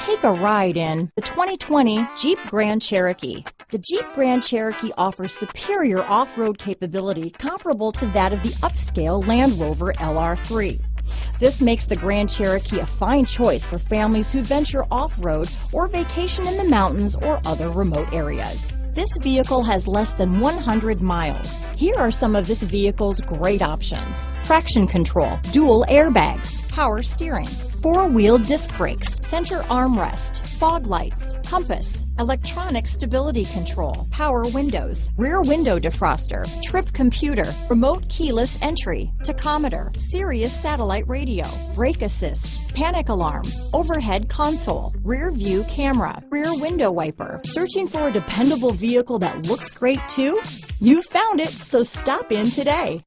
Take a ride in the 2020 Jeep Grand Cherokee. The Jeep Grand Cherokee offers superior off-road capability comparable to that of the upscale Land Rover LR3. This makes the Grand Cherokee a fine choice for families who venture off-road or vacation in the mountains or other remote areas. This vehicle has less than 100 miles. Here are some of this vehicle's great options: traction control, dual airbags, power steering, four-wheel disc brakes, center armrest, fog lights, compass, electronic stability control, power windows, rear window defroster, trip computer, remote keyless entry, tachometer, Sirius Satellite Radio, brake assist, panic alarm, overhead console, rear view camera, rear window wiper. Searching for a dependable vehicle that looks great too? You found it, so stop in today.